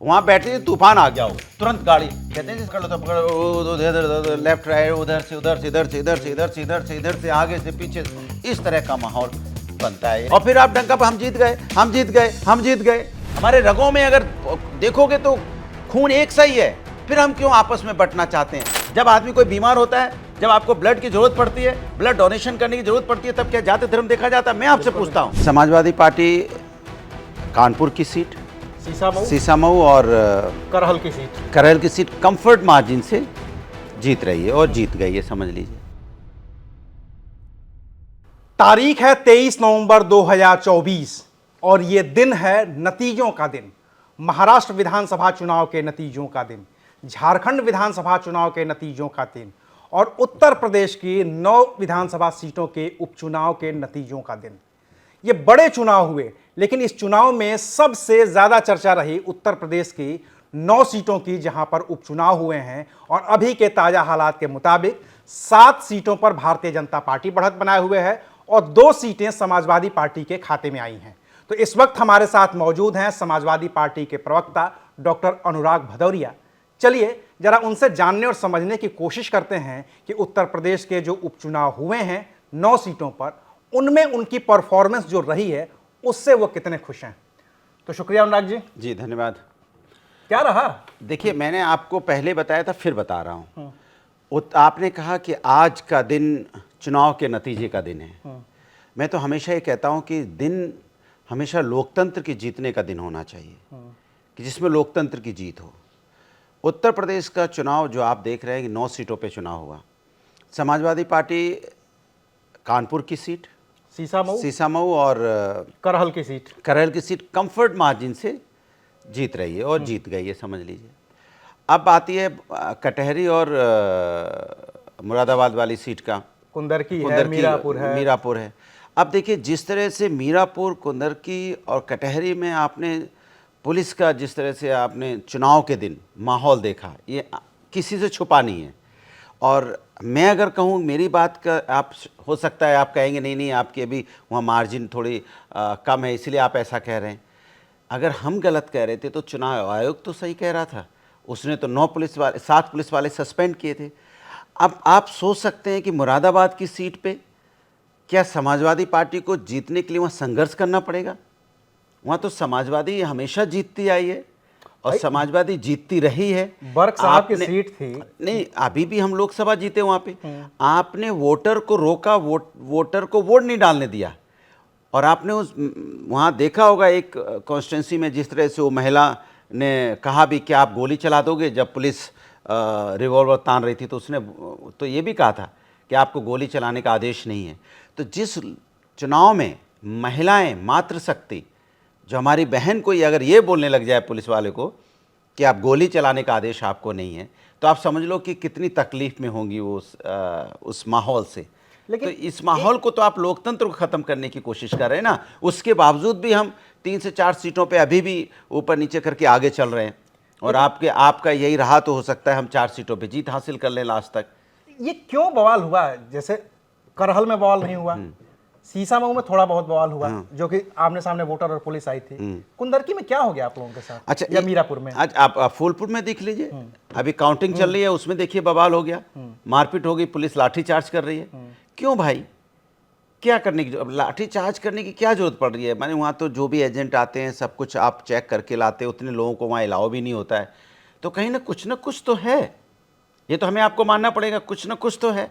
वहाँ बैठे तूफान आ गया हो, तुरंत गाड़ी कहते हैं कर लो तो पकड़ो, लेफ्ट राइट, उधर से उधर से इधर से इधर से इधर से इधर से इधर से आगे से पीछे, इस तरह का माहौल बनता है। और फिर आप डंका पर हम जीत गए, हम जीत गए, हम जीत गए। हमारे रगों में अगर देखोगे तो खून एक सा ही है, फिर हम क्यों आपस में बंटना चाहते हैं? जब आदमी कोई बीमार होता है, जब आपको ब्लड की जरूरत पड़ती है, ब्लड डोनेशन करने की जरूरत पड़ती है, तब क्या जाति धर्म देखा जाता है? मैं आपसे पूछता हूँ। समाजवादी पार्टी कानपुर की सीट, सीसामऊ और करहल की सीट कंफर्ट मार्जिन से जीत रही है और जीत गई है, समझ लीजिए। तारीख है 23 नवंबर 2024 और ये दिन है नतीजों का दिन। महाराष्ट्र विधानसभा चुनाव के नतीजों का दिन, झारखंड विधानसभा चुनाव के नतीजों का दिन और उत्तर प्रदेश की 9 विधानसभा सीटों के उपचुनाव के नतीजों का दिन। ये बड़े चुनाव हुए, लेकिन इस चुनाव में सबसे ज्यादा चर्चा रही उत्तर प्रदेश की 9 सीटों की, जहां पर उपचुनाव हुए हैं और अभी के ताजा हालात के मुताबिक 7 सीटों पर भारतीय जनता पार्टी बढ़त बनाए हुए है और 2 सीटें समाजवादी पार्टी के खाते में आई हैं। तो इस वक्त हमारे साथ मौजूद हैं समाजवादी पार्टी के प्रवक्ता डॉक्टर अनुराग भदौरिया। चलिए जरा उनसे जानने और समझने की कोशिश करते हैं कि उत्तर प्रदेश के जो उपचुनाव हुए हैं 9 सीटों पर, उनमें उनकी परफॉर्मेंस जो रही है उससे वो कितने खुश हैं। तो शुक्रिया अनुराग जी। जी धन्यवाद। क्या रहा? देखिए, मैंने आपको पहले बताया था, फिर बता रहा हूँ। आपने कहा कि आज का दिन चुनाव के नतीजे का दिन है। मैं तो हमेशा ये कहता हूँ कि दिन हमेशा लोकतंत्र की जीतने का दिन होना चाहिए, कि जिसमें लोकतंत्र की जीत हो। उत्तर प्रदेश का चुनाव जो आप देख रहे हैं कि 9 सीटों पे चुनाव हुआ। समाजवादी पार्टी कानपुर की सीट, सीसामऊ और करहल की सीट कंफर्ट मार्जिन से जीत रही है और जीत गई है, समझ लीजिए। अब आती है कटहरी और मुरादाबाद वाली सीट का, कुंदरकी है, मीरापुर है। अब देखिए, जिस तरह से मीरापुर, कुंदरकी और कटहरी में आपने पुलिस का जिस तरह से आपने चुनाव के दिन माहौल देखा, ये किसी से छुपा नहीं है। और मैं अगर कहूँ मेरी बात का, आप हो सकता है आप कहेंगे नहीं नहीं आपकी अभी वहाँ मार्जिन थोड़ी कम है इसलिए आप ऐसा कह रहे हैं। अगर हम गलत कह रहे थे तो चुनाव आयोग तो सही कह रहा था। उसने तो 7 पुलिस वाले सस्पेंड किए थे। अब आप सोच सकते हैं कि मुरादाबाद की सीट पे क्या समाजवादी पार्टी को जीतने के लिए वहाँ संघर्ष करना पड़ेगा? वहाँ तो समाजवादी हमेशा जीतती आई है और समाजवादी जीतती रही है। बर्क साहब की सीट थी। नहीं, अभी भी हम लोकसभा जीते वहाँ पे। आपने वोटर को रोका, वोटर को वोट नहीं डालने दिया। और आपने वहाँ देखा होगा एक कॉन्स्टिट्यूंसी में जिस तरह से वो महिला ने कहा भी कि आप गोली चला दोगे, जब पुलिस रिवॉल्वर तान रही थी तो उसने तो ये भी कहा था कि आपको गोली चलाने का आदेश नहीं है। तो जिस चुनाव में महिलाएं, मातृशक्ति, जो हमारी बहन कोई अगर ये बोलने लग जाए पुलिस वाले को कि आप गोली चलाने का आदेश आपको नहीं है, तो आप समझ लो कि कितनी तकलीफ में होंगी वो उस माहौल से। लेकिन तो इस माहौल को तो आप लोकतंत्र को ख़त्म करने की कोशिश कर रहे हैं ना। उसके बावजूद भी हम 3 से 4 सीटों पे अभी भी ऊपर नीचे करके आगे चल रहे हैं। और आपका यही रहा तो हो सकता है हम 4 सीटों पे जीत हासिल कर लें लास्ट तक। ये क्यों बवाल हुआ? जैसे करहल में बवाल नहीं हुआ, सीसामऊ में थोड़ा बहुत बवाल हुआ, जो कि आमने सामने वोटर और पुलिस आई थी। कुंदरकी में क्या हो गया आप लोगों के साथ? अच्छा, या मीरापुर में? आज आप फूलपुर में देख लीजिए, अभी काउंटिंग चल रही है, उसमें देखिए बवाल हो गया, मारपीट हो गई, पुलिस लाठी चार्ज कर रही है। क्यों भाई? क्या करने की, लाठी चार्ज करने की क्या जरूरत पड़ रही है? माने वहाँ तो जो भी एजेंट आते हैं सब कुछ आप चेक करके लाते, उतने लोगों को वहाँ अलाउ भी नहीं होता है। तो कहीं ना कुछ तो है, ये तो हमें आपको मानना पड़ेगा, कुछ ना कुछ तो है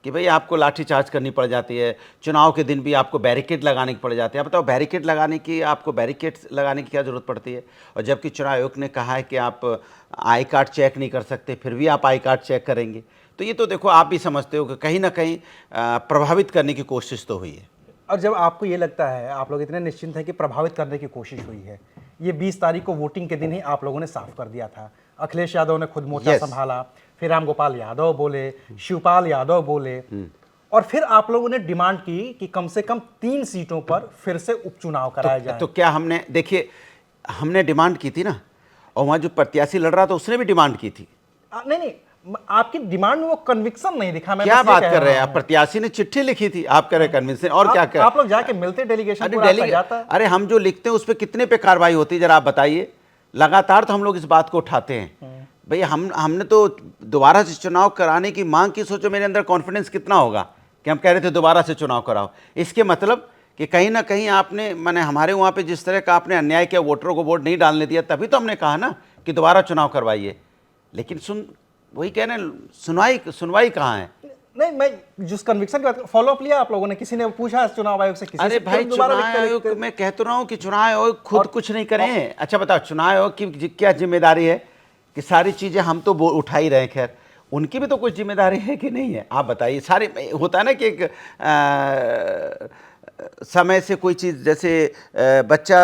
कि भाई आपको लाठी चार्ज करनी पड़ जाती है। चुनाव के दिन भी आपको बैरिकेड लगाने की पड़ जाती है। आप बताओ, बैरिकेड लगाने की क्या ज़रूरत पड़ती है? और जबकि चुनाव आयोग ने कहा है कि आप आई कार्ड चेक नहीं कर सकते, फिर भी आप आई कार्ड चेक करेंगे। तो ये तो देखो, आप भी समझते हो कि कहीं ना कहीं प्रभावित करने की कोशिश तो हुई है। और जब आपको ये लगता है, आप लोग इतने निश्चिंत हैं कि प्रभावित करने की कोशिश हुई है, ये 20 तारीख को वोटिंग के दिन ही आप लोगों ने साफ कर दिया था। अखिलेश यादव ने खुद मोर्चा संभाला, फिर रामगोपाल यादव बोले, शिवपाल यादव बोले, और फिर आप लोगों ने डिमांड की कि कम से कम 3 सीटों पर फिर से उपचुनाव कराया जाए। तो क्या हमने, देखिए, हमने डिमांड की थी ना, और वहाँ जो प्रत्याशी लड़ रहा था उसने भी डिमांड की थी। नहीं, आपकी डिमांड में वो कन्विक्शन नहीं दिखा। मैं क्या बात कर रहे हैं आप? प्रत्याशी ने चिट्ठी लिखी थी, आप कह रहे कन्विक्शन, और क्या कर? आप लोग जाके मिलते, डेलीगेशन पूरा जाता है। अरे हम जो लिखते हैं उस पर कितने पे कार्रवाई होती है जरा आप बताइए। लगातार तो हम लोग इस बात को उठाते हैं। भाई हमने तो दोबारा से चुनाव कराने की मांग की, सोचो मेरे अंदर कॉन्फिडेंस कितना होगा कि हम कह रहे थे दोबारा से चुनाव कराओ। इसके मतलब कि कहीं ना कहीं आपने, मैंने हमारे वहाँ पे जिस तरह का आपने अन्याय किया, वोटरों को वोट नहीं डालने दिया, तभी तो हमने कहा ना कि दोबारा चुनाव करवाइए। लेकिन वही कह रहे हैं, सुनवाई कहाँ है? नहीं, मैं जिस कन्विक्शन की बात, फॉलो अप लिया आप लोगों ने? किसी ने पूछा चुनाव आयोग से? किसी अरे से भाई, चुनाव आयोग, मैं कह तो रहा हूँ कि चुनाव आयोग खुद कुछ नहीं करें। अच्छा बताओ, चुनाव आयोग की क्या जिम्मेदारी है कि सारी चीजें हम तो उठा ही रहे हैं, खैर उनकी भी तो कुछ जिम्मेदारी है कि नहीं है? आप बताइए। सारे होता है ना कि एक समय से कोई चीज़, जैसे बच्चा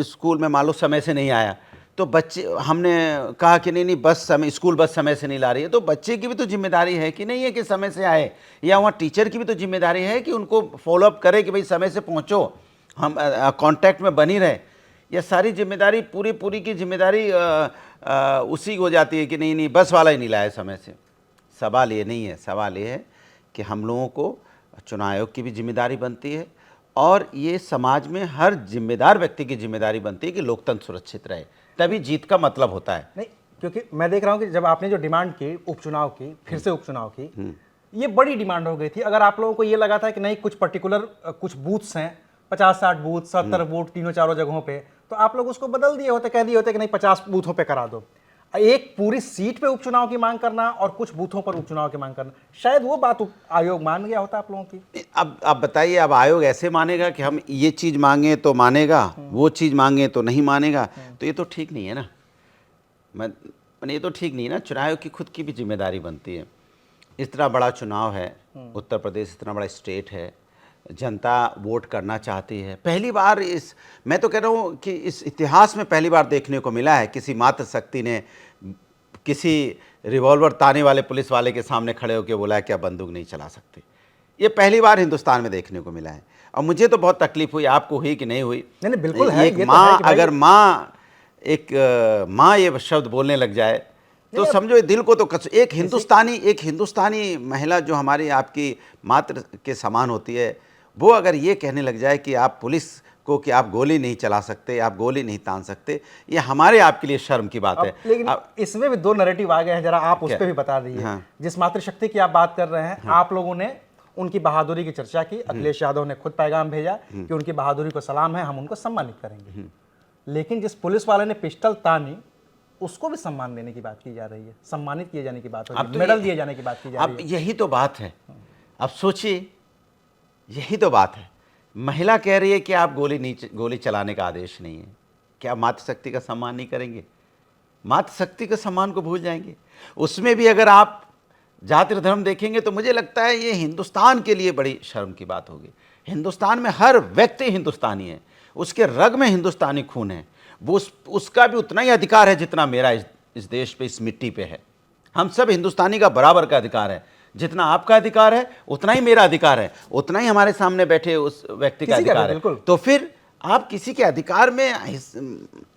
स्कूल में मान लो समय से नहीं आया, तो बच्चे, हमने कहा कि नहीं बस स्कूल बस समय से नहीं ला रही है, तो बच्चे की भी तो जिम्मेदारी है कि नहीं है कि समय से आए, या वहाँ टीचर की भी तो जिम्मेदारी है कि उनको फॉलोअप करे कि भाई समय से पहुँचो, हम कांटेक्ट में बनी रहे। यह सारी जिम्मेदारी पूरी की जिम्मेदारी उसी हो जाती है कि नहीं बस वाला ही नहीं लाया समय से। सवाल ये नहीं है, सवाल ये है कि हम लोगों को चुनाव आयोग की भी जिम्मेदारी बनती है, और ये समाज में हर जिम्मेदार व्यक्ति की जिम्मेदारी बनती है कि लोकतंत्र सुरक्षित रहे, तभी जीत का मतलब होता है। नहीं, क्योंकि मैं देख रहा हूं कि जब आपने जो डिमांड की उपचुनाव की, फिर से उपचुनाव की, ये बड़ी डिमांड हो गई थी। अगर आप लोगों को ये लगा था कि नहीं कुछ पर्टिकुलर कुछ बूथ्स हैं, 50-60 बूथ, 70 वोट तीनों चारों जगहों पे, तो आप लोग उसको बदल दिए होते, कह दिए होते कि नहीं 50 बूथों पे करा दो। एक पूरी सीट पे उपचुनाव की मांग करना और कुछ बूथों पर उपचुनाव की मांग करना, शायद वो बात आयोग मान गया होता आप लोगों की। अब बताइए, अब आयोग ऐसे मानेगा कि हम ये चीज़ मांगे तो मानेगा, वो चीज़ मांगे तो नहीं मानेगा? तो ये तो ठीक नहीं है ना। मैंने ये तो ठीक नहीं है ना। चुनाव आयोग की खुद की भी जिम्मेदारी बनती है। इस तरह बड़ा चुनाव है, उत्तर प्रदेश इतना बड़ा स्टेट है, जनता वोट करना चाहती है। पहली बार मैं तो कह रहा हूँ कि इस इतिहास में पहली बार देखने को मिला है किसी मातृशक्ति ने किसी रिवॉल्वर ताने वाले पुलिस वाले के सामने खड़े होकर बोला है कि आप बंदूक नहीं चला सकते। ये पहली बार हिंदुस्तान में देखने को मिला है, और मुझे तो बहुत तकलीफ हुई। आपको हुई कि नहीं हुई? नहीं, बिल्कुल है। एक माँ, अगर माँ ये शब्द बोलने लग जाए तो समझो दिल को तो एक हिंदुस्तानी महिला जो हमारी आपकी मातृ के समान होती है, वो अगर ये कहने लग जाए कि आप पुलिस को कि आप गोली नहीं चला सकते, आप गोली नहीं तान सकते, ये हमारे आपके लिए शर्म की बात है। लेकिन इसमें भी दो नैरेटिव आ गए हैं, जरा आप उस पर भी बता दीजिए। हाँ। जिस मातृशक्ति की आप बात कर रहे हैं, हाँ। आप लोगों ने उनकी बहादुरी की चर्चा की, अखिलेश यादव ने खुद पैगाम भेजा कि उनकी बहादुरी को सलाम है, हम उनको सम्मानित करेंगे। लेकिन जिस पुलिस वाले ने पिस्टल तानी, उसको भी सम्मान देने की बात की जा रही है, सम्मानित किए जाने की बात हो रही है, मेडल दिए जाने की बात की जा रही है। अब यही तो बात है। अब सोचिए, यही तो बात है। महिला कह रही है कि आप गोली चलाने का आदेश नहीं है। क्या मातृशक्ति का सम्मान नहीं करेंगे? मातृशक्ति के सम्मान को भूल जाएंगे? उसमें भी अगर आप जाति धर्म देखेंगे तो मुझे लगता है ये हिंदुस्तान के लिए बड़ी शर्म की बात होगी। हिंदुस्तान में हर व्यक्ति हिंदुस्तानी है, उसके रग में हिंदुस्तानी खून है, वो उसका भी उतना ही अधिकार है जितना मेरा इस देश पे, इस मिट्टी पे है। हम सब हिंदुस्तानी का बराबर का अधिकार है। जितना आपका अधिकार है उतना ही मेरा अधिकार है, उतना ही हमारे सामने बैठे उस व्यक्ति का अधिकार है। तो फिर आप किसी के अधिकार में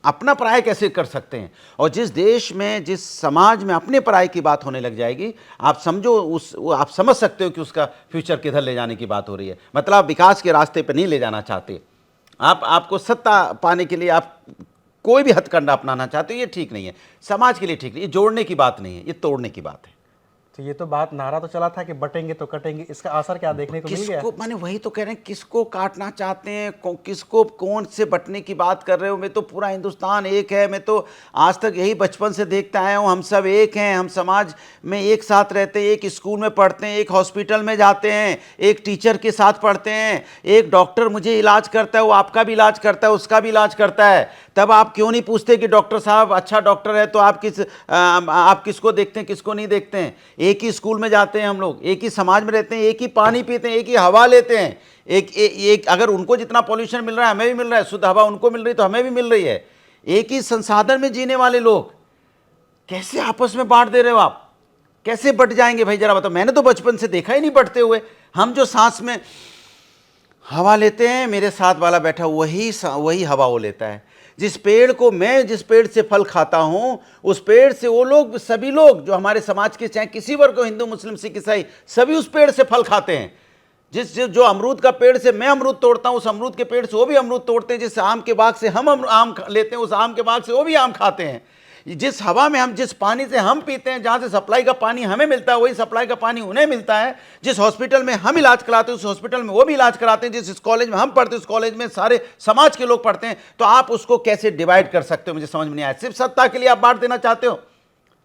अपना पराय कैसे कर सकते हैं? और जिस देश में, जिस समाज में अपने पराय की बात होने लग जाएगी, आप समझो आप समझ सकते हो कि उसका फ्यूचर किधर ले जाने की बात हो रही है। मतलब आप विकास के रास्ते पर नहीं ले जाना चाहते, आपको सत्ता पाने के लिए आप कोई भी हथकंडा अपनाना चाहते हो। ये ठीक नहीं है, समाज के लिए ठीक नहीं। ये जोड़ने की बात नहीं है, ये तोड़ने की बात है। तो ये तो बात, नारा तो चला था कि बटेंगे तो कटेंगे, इसका असर क्या देखने को मिल गया? माने वही तो कह रहे हैं, किसको काटना चाहते हैं, किसको कौन से बटने की बात कर रहे हो? मैं तो पूरा हिंदुस्तान एक है। मैं तो आज तक यही बचपन से देखता आया हूँ, हम सब एक हैं, हम समाज में एक साथ रहते हैं, एक स्कूल में पढ़ते हैं, एक हॉस्पिटल में जाते हैं, एक टीचर के साथ पढ़ते हैं, एक डॉक्टर मुझे इलाज करता है, वो आपका भी इलाज करता है, उसका भी इलाज करता है। तब आप क्यों नहीं पूछते कि डॉक्टर साहब अच्छा डॉक्टर है तो आप किसको देखते हैं, किसको नहीं देखते हैं? एक ही स्कूल में जाते हैं हम लोग, एक ही समाज में रहते हैं, एक ही पानी पीते हैं, एक ही हवा लेते हैं। एक अगर उनको जितना पॉल्यूशन मिल रहा है हमें भी मिल रहा है, शुद्ध हवा उनको मिल रही तो हमें भी मिल रही है। एक ही संसाधन में जीने वाले लोग कैसे आपस में बांट दे रहे हो आप? कैसे बट जाएंगे भाई, जरा बताओ। मैंने तो बचपन से देखा ही नहीं बटते हुए। हम जो सांस में हवा लेते हैं, मेरे साथ वाला बैठा वही हवा वो लेता है। जिस पेड़ से फल खाता हूं, उस पेड़ से वो लोग, सभी लोग जो हमारे समाज के, चाहे किसी वर्ग को, हिंदू मुस्लिम सिख ईसाई, सभी उस पेड़ से फल खाते हैं। जो अमरूद का पेड़ से मैं अमरूद तोड़ता हूं, उस अमरूद के पेड़ से वो भी अमरूद तोड़ते हैं। जिस आम के बाग से हम आम लेते हैं, उस आम के बाग से वो भी आम खाते हैं। जिस हवा में हम, जिस पानी से हम पीते हैं, जहां से सप्लाई का पानी हमें मिलता है, वही सप्लाई का पानी उन्हें मिलता है। जिस हॉस्पिटल में हम इलाज कराते हैं, उस हॉस्पिटल में वो भी इलाज कराते हैं। जिस कॉलेज में हम पढ़ते हैं, उस कॉलेज में सारे समाज के लोग पढ़ते हैं। तो आप उसको कैसे डिवाइड कर सकते हो, मुझे समझ में नहीं आया। सिर्फ सत्ता के लिए आप बांट देना चाहते हो।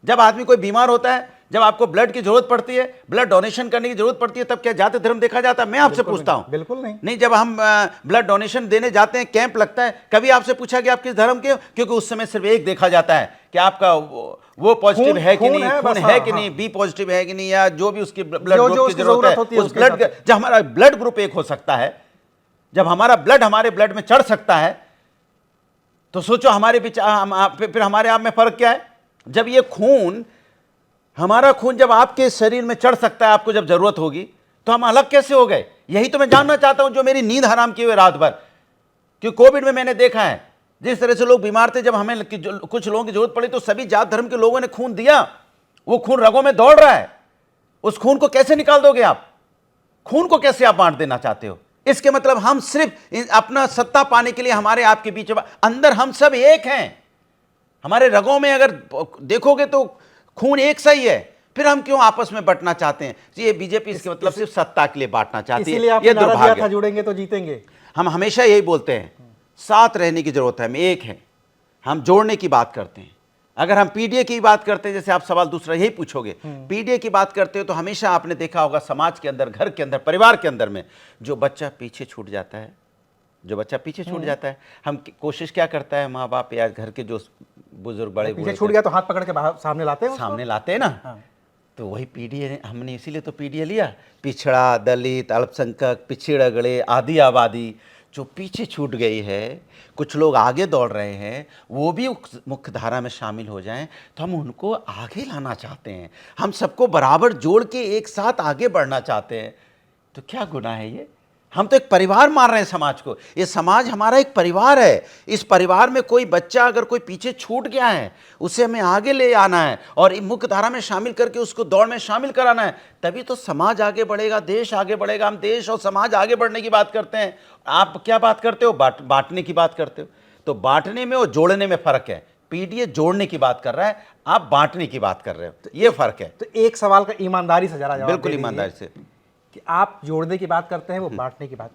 जब आदमी कोई बीमार होता है, जब आपको ब्लड की जरूरत पड़ती है, ब्लड डोनेशन करने की जरूरत पड़ती है, तब क्या जाति धर्म देखा जाता है? मैं आपसे पूछता हूं। बिल्कुल नहीं। नहीं, जब हम ब्लड डोनेशन देने जाते हैं, कैंप लगता है, कभी आपसे पूछा कि आप किस धर्म के हो? क्योंकि उस समय सिर्फ एक देखा जाता है कि आपका वो पॉजिटिव है कि नहीं, खून है कि नहीं, बी पॉजिटिव है कि नहीं, या जो भी उसकी ब्लड ग्रुप की जरूरत है, उस ब्लड, जब हमारा ब्लड ग्रुप एक हो सकता है, जब हमारा ब्लड हमारे ब्लड में चढ़ सकता है, तो सोचो हमारे फिर हमारे आप में फर्क क्या है? जब ये खून, हमारा खून जब आपके शरीर में चढ़ सकता है, आपको जब जरूरत होगी, तो हम अलग कैसे हो गए? यही तो मैं जानना चाहता हूं, जो मेरी नींद हराम किए हुए रात भर। क्योंकि कोविड में मैंने देखा है जिस तरह से लोग बीमार थे, जब हमें कुछ लोगों की जरूरत पड़ी तो सभी जात धर्म के लोगों ने खून दिया। वो खून रगों में दौड़ रहा है। उस खून को कैसे निकाल दोगे आप? खून को कैसे आप बांट देना चाहते हो? इसके मतलब हम सिर्फ अपना सत्ता पाने के लिए हमारे आपके बीच, अंदर हम सब एक हैं। हमारे रगों में अगर देखोगे तो खून एक सा ही है, फिर हम क्यों आपस में बंटना चाहते हैं? ये बीजेपी इसके मतलब सिर्फ सत्ता के लिए बांटना चाहती है। ये दुर्भाग्य है। जुड़ेंगे तो जीतेंगे। हम हमेशा यही बोलते हैं, साथ रहने की जरूरत है, हम एक हैं। हम जोड़ने की बात करते हैं। अगर हम पीडीए की बात करते हैं, जैसे आप सवाल दूसरा यही पूछोगे, पीडीए की बात करते हो तो हमेशा आपने देखा होगा समाज के अंदर, घर के अंदर, परिवार के अंदर में जो बच्चा पीछे छूट जाता है, हम कोशिश क्या करता है, माँ बाप या घर के जो बुजुर्ग बड़े पीछे छूट गया तो हाथ पकड़ के बाहर सामने लाते हैं ना। हाँ। तो वही पीडीए, हमने इसीलिए तो पीडीए लिया। पिछड़ा, दलित, अल्पसंख्यक, पिछड़े, आदि आबादी जो पीछे छूट गई है, कुछ लोग आगे दौड़ रहे हैं, वो भी मुख्य धारा में शामिल हो जाएं, तो हम उनको आगे लाना चाहते हैं। हम सबको बराबर जोड़ के एक साथ आगे बढ़ना चाहते हैं। तो क्या गुनाह है ये? हम तो एक परिवार मान रहे हैं समाज को। ये समाज हमारा एक परिवार है। इस परिवार में कोई बच्चा अगर कोई पीछे छूट गया है, उसे हमें आगे ले आना है और मुख्य धारा में शामिल करके उसको दौड़ में शामिल कराना है। तभी तो समाज आगे बढ़ेगा, देश आगे बढ़ेगा। हम देश और समाज आगे बढ़ने की बात करते हैं। आप क्या बात करते हो? बांटने की बात करते हो। तो बांटने में और जोड़ने में फर्क है। पीडीए जोड़ने की बात कर रहा है, आप बांटने की बात कर रहे हो। तो ये फर्क है। तो एक सवाल का ईमानदारी से जरा जवाब बिल्कुल ईमानदारी से कि आप जोड़ने की बात करते हैं, वो बांटने की बात।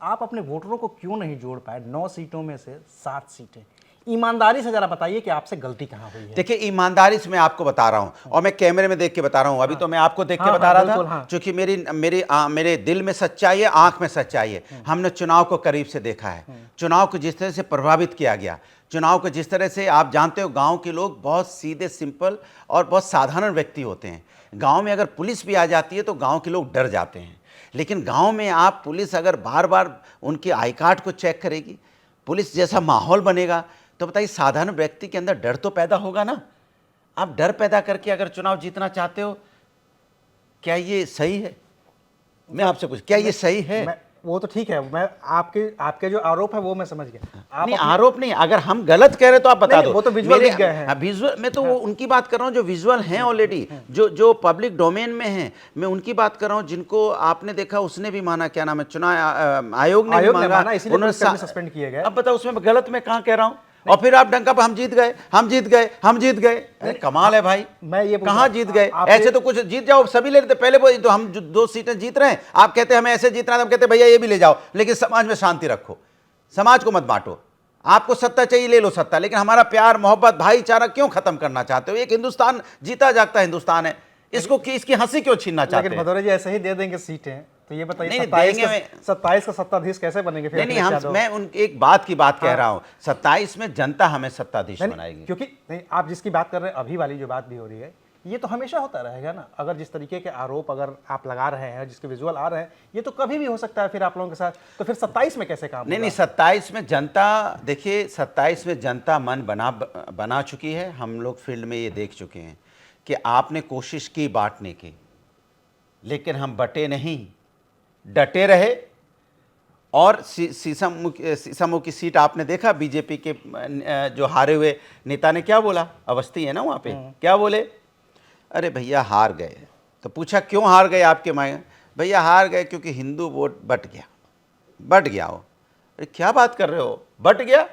आप अपने वोटरों को क्यों नहीं जोड़ पाए? 9 सीटों में से 7 सीटें। ईमानदारी से जरा बताइए कि आपसे गलती कहां हुई है। देखिए, ईमानदारी से मैं आपको बता रहा हूं और मैं कैमरे में देख के बता रहा हूं। अभी तो मैं आपको देख के बता रहा था, क्योंकि मेरे दिल में सच्चाई है, आंख में सच्चाई है। हमने चुनाव को करीब से देखा है। चुनाव को जिस तरह से प्रभावित किया गया, चुनाव को जिस तरह से, आप जानते हो, गांव के लोग बहुत सीधे, सिंपल और बहुत साधारण व्यक्ति होते हैं। गांव में अगर पुलिस भी आ जाती है तो गांव के लोग डर जाते हैं। लेकिन गांव में आप पुलिस अगर बार बार उनके आई कार्ड को चेक करेगी, पुलिस जैसा माहौल बनेगा, तो बताइए साधारण व्यक्ति के अंदर डर तो पैदा होगा ना। आप डर पैदा करके अगर चुनाव जीतना चाहते हो, क्या ये सही है? मैं आपसे पूछ, क्या ये सही है? वो तो ठीक है, मैं आपके जो आरोप है वो मैं समझ गया। नहीं, आरोप नहीं, अगर हम गलत कह रहे तो आप बता दो। वो तो विजुअल दिख गए हैं। विजुअल, मैं तो वो उनकी बात कर रहा हूँ जो विजुअल हैं ऑलरेडी, जो पब्लिक डोमेन में हैं। मैं उनकी बात कर रहा हूँ जिनको आपने देखा, उसने भी माना, क्या नाम है, चुनाव आयोग ने भी माना, उन्होंने सस्पेंड किए गए। अब बताओ उसमें गलत मैं कहाँ कह रहा हूँ? और फिर आप डंका पर हम जीत गए। अरे कमाल है भाई, मैं ये कहाँ जीत गए? ऐसे तो कुछ जीत जाओ, सभी ले लेते। पहले तो हम 2 सीटें जीत रहे हैं, आप कहते हैं हमें ऐसे जीतना है, हम कहते हैं भैया ये भी ले जाओ, लेकिन समाज में शांति रखो, समाज को मत बांटो। आपको सत्ता चाहिए, ले लो सत्ता, लेकिन हमारा प्यार, मोहब्बत, भाईचारा क्यों खत्म करना चाहते हो? एक हिंदुस्तान जीता जागता हिंदुस्तान है, इसकी हंसी क्यों छीनना चाहते हैं? लेकिन भदौरे जी ऐसे ही दे देंगे सीटें, तो ये बताइए 27 का सत्ताधीश कैसे बनेंगे? नहीं, मैं एक बात की बात कह रहा हूं, 27 में जनता हमें सत्ताधीश बनाएगी। क्योंकि नहीं, आप जिसकी बात कर रहे हैं, अभी वाली जो बात भी हो रही है, ये तो हमेशा होता रहेगा ना। अगर जिस तरीके के आरोप अगर आप लगा रहे हैं, जिसके विजुअल आ रहे हैं, ये तो कभी भी हो सकता है फिर आप लोगों के साथ। तो फिर 27 में कैसे काम? नहीं, 27 में जनता, देखिए 27 में जनता मन बना चुकी है। हम लोग फील्ड में ये देख चुके हैं कि आपने कोशिश की बांटने की, लेकिन हम बटे नहीं, डटे रहे। और सीसामऊ की सीट आपने देखा, बीजेपी के जो हारे हुए नेता ने क्या बोला? अवस्थी है ना वहाँ पे, क्या बोले? अरे भैया हार गए। तो पूछा क्यों हार गए आपके माए? भैया हार गए क्योंकि हिंदू वोट बट गया हो। अरे क्या बात कर रहे हो, बट गया?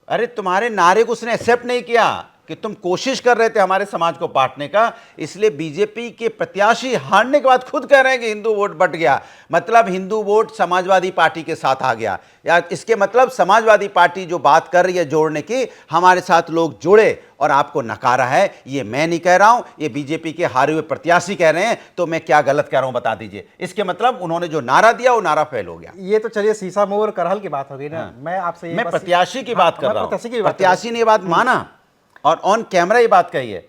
अरे तुम्हारे नारे को उसने एक्सेप्ट नहीं किया कि तुम कोशिश कर रहे थे हमारे समाज को बांटने का, इसलिए बीजेपी के प्रत्याशी हारने के बाद खुद कह रहे हैं कि हिंदू वोट बट गया, मतलब हिंदू वोट समाजवादी पार्टी के साथ आ गया। या इसके मतलब समाजवादी पार्टी जो बात कर रही है जोड़ने की, हमारे साथ लोग जुड़े और आपको नकारा है। ये मैं नहीं कह रहा हूं, ये बीजेपी के हारे हुए प्रत्याशी कह रहे हैं। तो मैं क्या गलत कह रहा हूं बता दीजिए। इसके मतलब उन्होंने जो नारा दिया वो नारा फेल हो गया। ये तो चलिए सीसा मोर करहल की बात हो गई ना। मैं आपसे मैं प्रत्याशी की बात कर रहा हूं। प्रत्याशी प्रत्याशी ने ये बात माना और ऑन कैमरा ये बात कही है,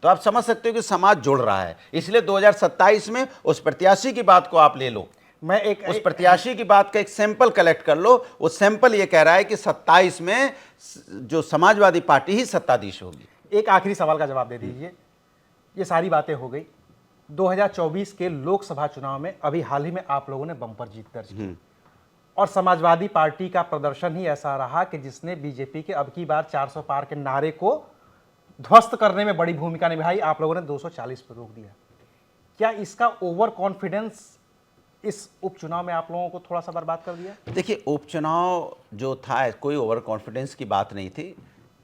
तो आप समझ सकते हो कि समाज जुड़ रहा है। इसलिए 2027 में उस प्रत्याशी की बात को आप ले लो। मैं उस प्रत्याशी की बात का एक सैंपल कलेक्ट कर लो। वो सैंपल ये कह रहा है कि 27 में जो समाजवादी पार्टी ही सत्ताधीश होगी। एक आखिरी सवाल का जवाब दे दीजिए। ये सारी बातें हो गई 2024 के लोकसभा चुनाव में, अभी हाल ही में आप लोगों ने बम्पर जीत दर्ज की और समाजवादी पार्टी का प्रदर्शन ही ऐसा रहा कि जिसने बीजेपी के अब की बार 400 पार के नारे को ध्वस्त करने में बड़ी भूमिका निभाई। आप लोगों ने 240 पर रोक दिया। क्या इसका ओवर कॉन्फिडेंस इस उपचुनाव में आप लोगों को थोड़ा सा बर्बाद कर दिया? देखिए, उपचुनाव जो था कोई ओवर कॉन्फिडेंस की बात नहीं थी।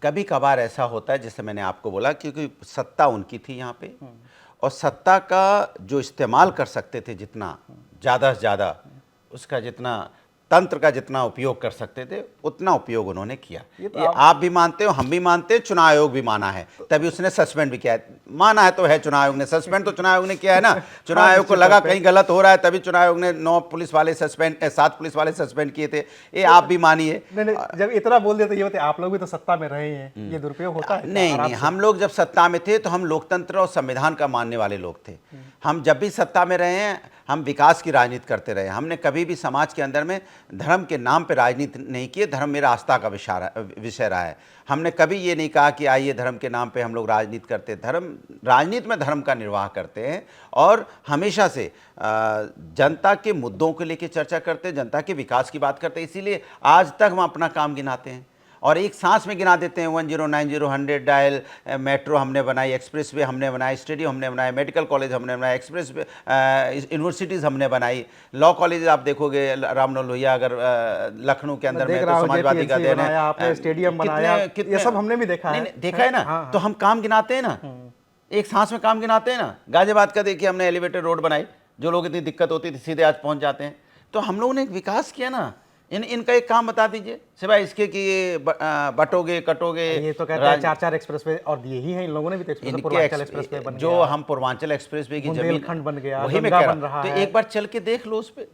कभी कभार ऐसा होता है, जैसे मैंने आपको बोला, क्योंकि सत्ता उनकी थी यहाँ पे, और सत्ता का जो इस्तेमाल कर सकते थे जितना ज़्यादा से ज़्यादा, उसका जितना तंत्र का जितना उपयोग कर सकते थे उतना उपयोग उन्होंने किया। ये आप भी मानते हो, हम भी मानते हैं, चुनाव आयोग भी माना है, तभी उसने सस्पेंड भी किया है। माना है तो है चुनाव आयोग ने, सस्पेंड तो चुनाव आयोग ने किया है ना। चुनाव आयोग को लगा कहीं गलत हो रहा है, तभी चुनाव आयोग ने 7 पुलिस वाले सस्पेंड किए थे। ये आप भी मानिए। नहीं, जब इतना बोल दिया तो ये होते आप लोग भी तो सत्ता में रहे हैं, ये दुरुपयोग होता है? नहीं, हम लोग जब सत्ता में थे तो हम लोकतंत्र और संविधान का मानने वाले लोग थे। हम जब भी सत्ता में रहे हैं, हम विकास की राजनीति करते रहे। हमने कभी भी समाज के अंदर में धर्म के नाम पे राजनीति नहीं की। धर्म मेरा आस्था का विषय रहा है। हमने कभी ये नहीं कहा कि आइए धर्म के नाम पे हम लोग राजनीति करते। राजनीति में धर्म का निर्वाह करते हैं और हमेशा से जनता के मुद्दों को लेकर चर्चा करते हैं, जनता के विकास की बात करते हैं। इसीलिए आज तक हम अपना काम गिनाते हैं और एक सांस में गिना देते हैं। 10, 90, 100 डायल, मेट्रो हमने बनाई, एक्सप्रेस वे हमने बनाई, स्टेडियम हमने बनाए, मेडिकल कॉलेज हमने बनाए, एक्सप्रेस वे यूनिवर्सिटीज़ हमने बनाई, लॉ कॉलेज आप देखोगे रामनोल लोहिया अगर लखनऊ के अंदर में, तो समाजवादी का देन है। आपने स्टेडियम बनाया, ये सब हमने भी देखा है। देखा है ना। तो हम काम गिनाते हैं ना, एक सांस में काम गिनाते हैं ना। गाजियाबाद का देखिए, हमने एलिवेटेड रोड बनाई, जो लोग इतनी दिक्कत होती थी सीधे आज पहुंच जाते हैं। तो हम लोगों ने एक विकास किया ना। इनका एक काम बता दीजिए सिवाय इसके कि ये बटोगे कटोगे। ये तो कहते हैं 4 एक्सप्रेसवे और दिए ही हैं इन लोगों ने भी। तो पूर्वांचल एक्सप्रेसवे बन गया, जो हम पूर्वांचल एक्सप्रेसवे की जमीन खंड बन गया, वही में कह रहा। तो एक बार चल के देख लो, उस पे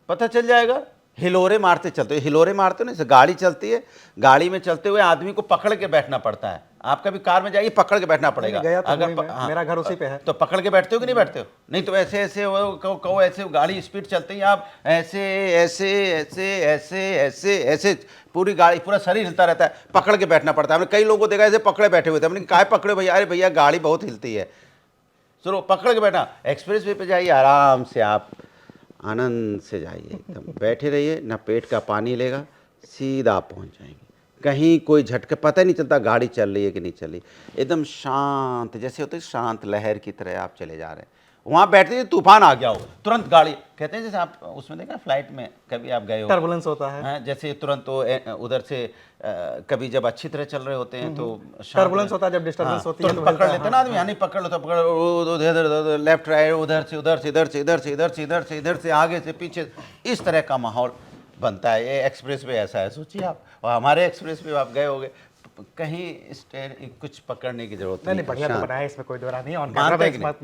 पता चल जाएगा। हिलोरे मारते चलते, हिलोरे मारते ना, गाड़ी चलती है, गाड़ी में चलते हुए आदमी को पकड़ के बैठना पड़ता है। आपका भी कार में जाइए, पकड़ के बैठना पड़ेगा। तो अगर मेरा घर उसी पे है, तो पकड़ के बैठते हो कि नहीं बैठते हो? नहीं तो ऐसे ऐसे कहो ऐसे गाड़ी स्पीड चलते ही आप ऐसे ऐसे ऐसे ऐसे ऐसे ऐसे पूरी गाड़ी, पूरा शरीर हिलता रहता है, पकड़ के बैठना पड़ता है। हमने कई लोगों को देखा ऐसे पकड़े बैठे हुए थे। हमने कहा पकड़े भैया? अरे भैया गाड़ी बहुत हिलती है, चलो पकड़ के बैठा। एक्सप्रेस वे पे जाइए, आराम से आप आनंद से जाइए, एकदम बैठे रहिए, ना पेट का पानी लेगा, सीधा पहुंच जाएंगे। कहीं कोई झटके पता ही नहीं चलता गाड़ी चल रही है कि नहीं चल रही। एकदम शांत, जैसे होते शांत लहर की तरह आप चले जा रहे हैं। वहाँ बैठते हैं, तूफान आ गया हो, तुरंत गाड़ी, कहते हैं जैसे आप उसमें देखा फ्लाइट में कभी आप गए हो, टर्बुलेंस होता है, जैसे तुरंत तो उधर से कभी जब अच्छी तरह चल रहे होते हैं तो टर्बुलेंस होता है, जब डिस्टर्बेंस होती है तो पकड़ लेते हैं ना आदमी। यानी पकड़ लो तो पकड़, उधर लेफ्ट राइट, उधर से इधर से इधर से इधर से इधर से इधर से इधर से आगे से पीछे, इस तरह का माहौल बनता है। ये एक्सप्रेस वे ऐसा है, सोचिए आप। और हमारे एक्सप्रेस वे आप गए होंगे, कहीं कुछ पकड़ने की जरूरत नहीं। बढ़िया तो बनाया, इसमें कोई दो राय नहीं।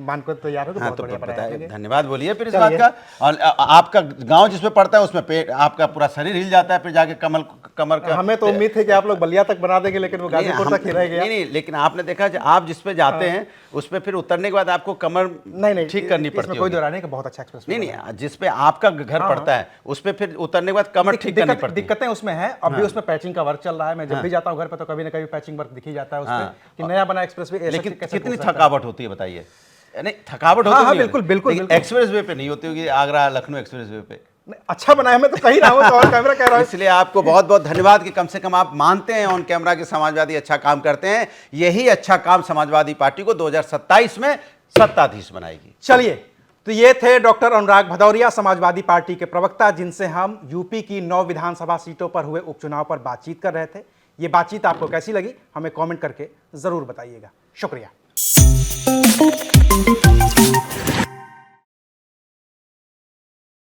मान को तैयार हो तो बहुत बढ़िया बनाया। धन्यवाद बोलिए फिर इस बात का। और आपका गांव जिसमें पड़ता है उसमें पेट आपका पूरा शरीर हिल जाता है, फिर जाके कमर का। हमें तो उम्मीद है कि आप लोग बलिया तक बना देंगे, लेकिन वो गाजीपुर तक ही रह गया। नहीं, लेकिन आपने देखा आप जिस पे जाते हैं उस पे फिर उतरने के बाद आपको कमर नहीं ठीक करनी पड़ती है। कोई दो राय नहीं, बहुत अच्छा एक्सप्रेस। नहीं, जिस पे आपका घर पड़ता है उस पे फिर उतरने के बाद कमर ठीक करनी पड़ती है। दिक्कतें उसमें है, अभी उसमें पैचिंग का वर्क चल रहा है। मैं जब भी जाता हूँ घर पे तो कभी ना कभी पैचिंग वर्क दिख ही जाता है उसमें कि नया बना एक्सप्रेसवे। लेकिन कितनी थकावट होती है बताइए? नहीं, थकावट होती है बिल्कुल बिल्कुल। एक्सप्रेस वे पे नहीं होती होगी, आगरा लखनऊ एक्सप्रेस वे पे। अच्छा बनाया, मैं तो कही रहा हूँ, तो और कैमरा कह रहा हूँ। इसलिए आपको बहुत बहुत धन्यवाद कि कम से कम आप मानते हैं ऑन कैमरा कि समाजवादी अच्छा काम करते हैं। यही अच्छा काम समाजवादी पार्टी को 2027 में सत्ताधीश बनाएगी। चलिए, तो ये थे डॉक्टर अनुराग भदौरिया, समाजवादी पार्टी के प्रवक्ता, जिनसे हम यूपी की 9 विधानसभा सीटों पर हुए उपचुनाव पर बातचीत कर रहे थे। ये बातचीत आपको कैसी लगी हमें कमेंट करके जरूर बताइएगा। शुक्रिया।